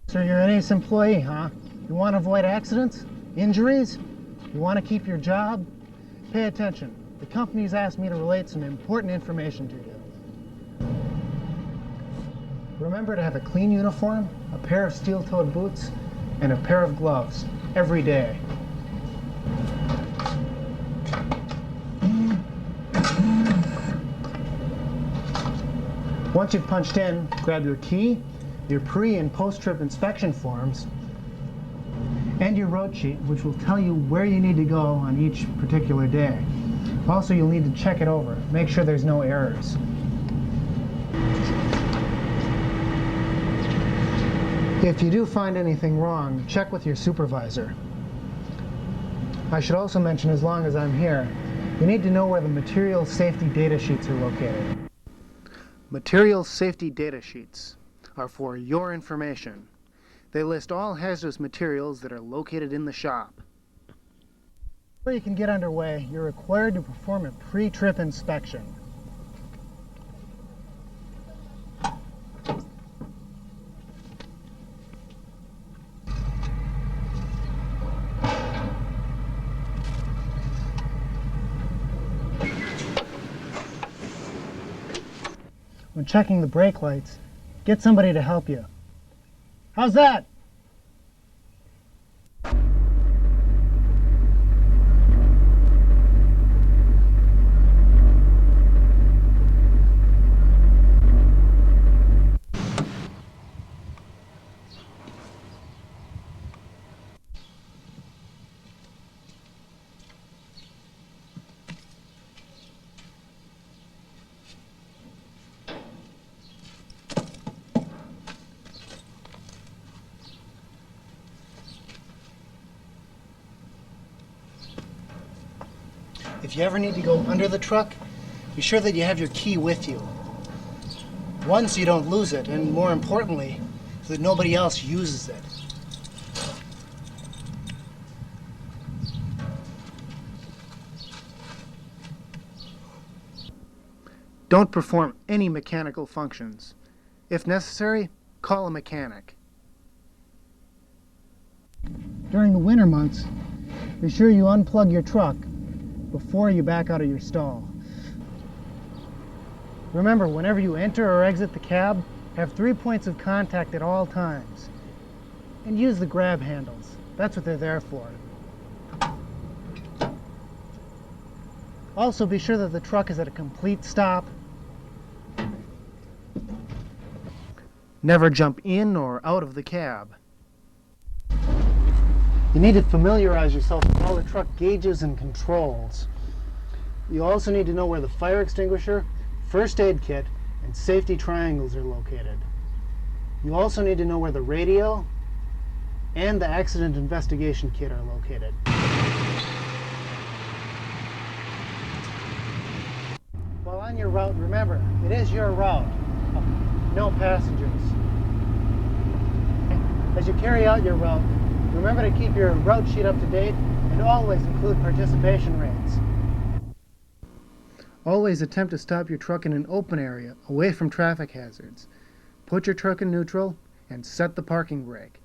So you're an ACE employee, huh? You want to avoid accidents? Injuries? You want to keep your job? Pay attention. The company's asked me to relate some important information to you. Remember to have a clean uniform, a pair of steel-toed boots, and a pair of gloves every day. Once you've punched in, grab your key, your pre- and post-trip inspection forms, and your route sheet, which will tell you where you need to go on each particular day. Also, you'll need to check it over. Make sure there's no errors. If you do find anything wrong, check with your supervisor. I should also mention, as long as I'm here, you need to know where the material safety data sheets are located. Material safety data sheets are for your information. They list all hazardous materials that are located in the shop. Before you can get underway, you're required to perform a pre-trip inspection. When checking the brake lights, get somebody to help you. How's that? If you ever need to go under the truck, be sure that you have your key with you. One, so you don't lose it, and more importantly, so that nobody else uses it. Don't perform any mechanical functions. If necessary, call a mechanic. During the winter months, be sure you unplug your truck before you back out of your stall. Remember, whenever you enter or exit the cab, have 3 points of contact at all times. And use the grab handles. That's what they're there for. Also, be sure that the truck is at a complete stop. Never jump in or out of the cab. You need to familiarize yourself with all the truck gauges and controls. You also need to know where the fire extinguisher, first aid kit, and safety triangles are located. You also need to know where the radio and the accident investigation kit are located. While on your route, remember, it is your route. No passengers. As you carry out your route, remember to keep your route sheet up to date and always include participation rates. Always attempt to stop your truck in an open area, away from traffic hazards. Put your truck in neutral and set the parking brake.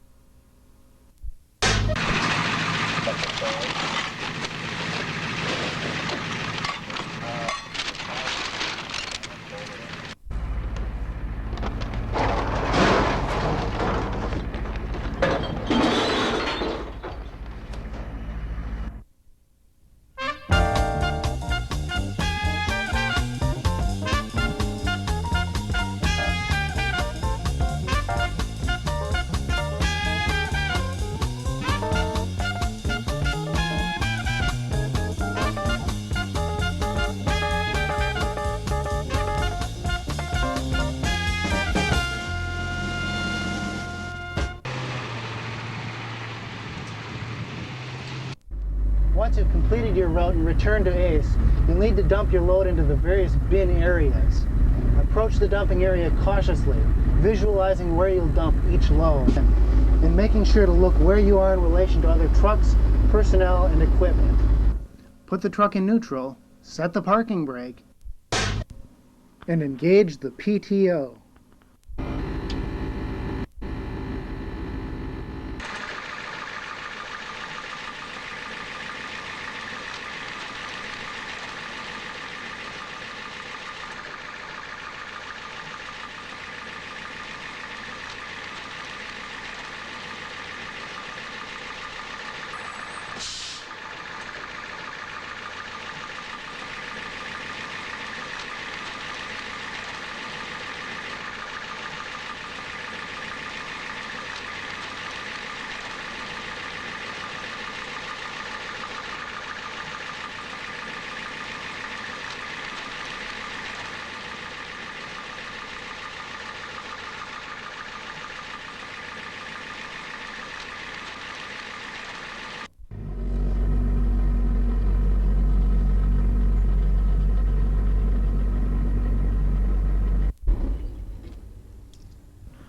Once you've completed your route and returned to ACE, you'll need to dump your load into the various bin areas. Approach the dumping area cautiously, visualizing where you'll dump each load, and making sure to look where you are in relation to other trucks, personnel, and equipment. Put the truck in neutral, set the parking brake, and engage the PTO.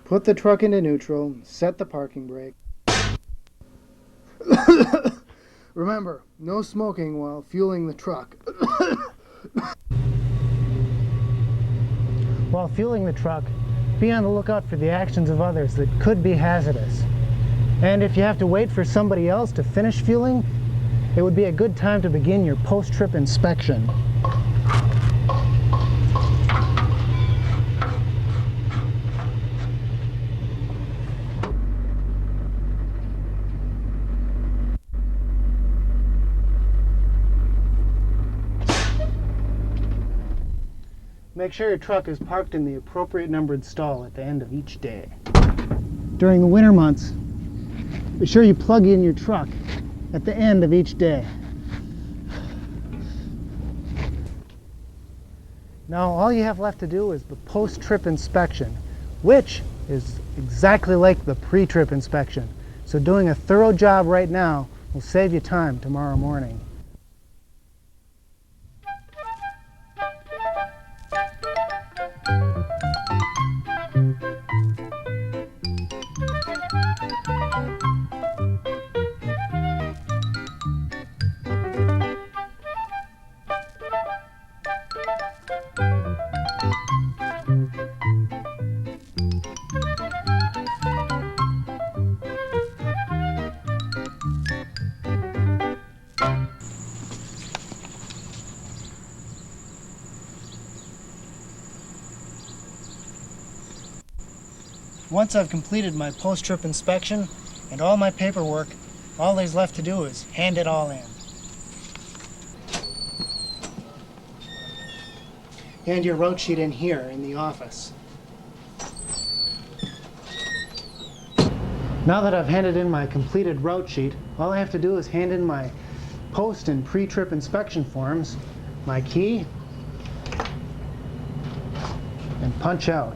Put the truck into neutral, set the parking brake. Remember, no smoking while fueling the truck. While fueling the truck, be on the lookout for the actions of others that could be hazardous. And if you have to wait for somebody else to finish fueling, it would be a good time to begin your post-trip inspection. Make sure your truck is parked in the appropriate numbered stall at the end of each day. During the winter months, be sure you plug in your truck at the end of each day. Now all you have left to do is the post-trip inspection, which is exactly like the pre-trip inspection. So doing a thorough job right now will save you time tomorrow morning. Once I've completed my post-trip inspection and all my paperwork, all there's left to do is hand it all in. Hand your route sheet in here in the office. Now that I've handed in my completed route sheet, all I have to do is hand in my post and pre-trip inspection forms, my key, and punch out.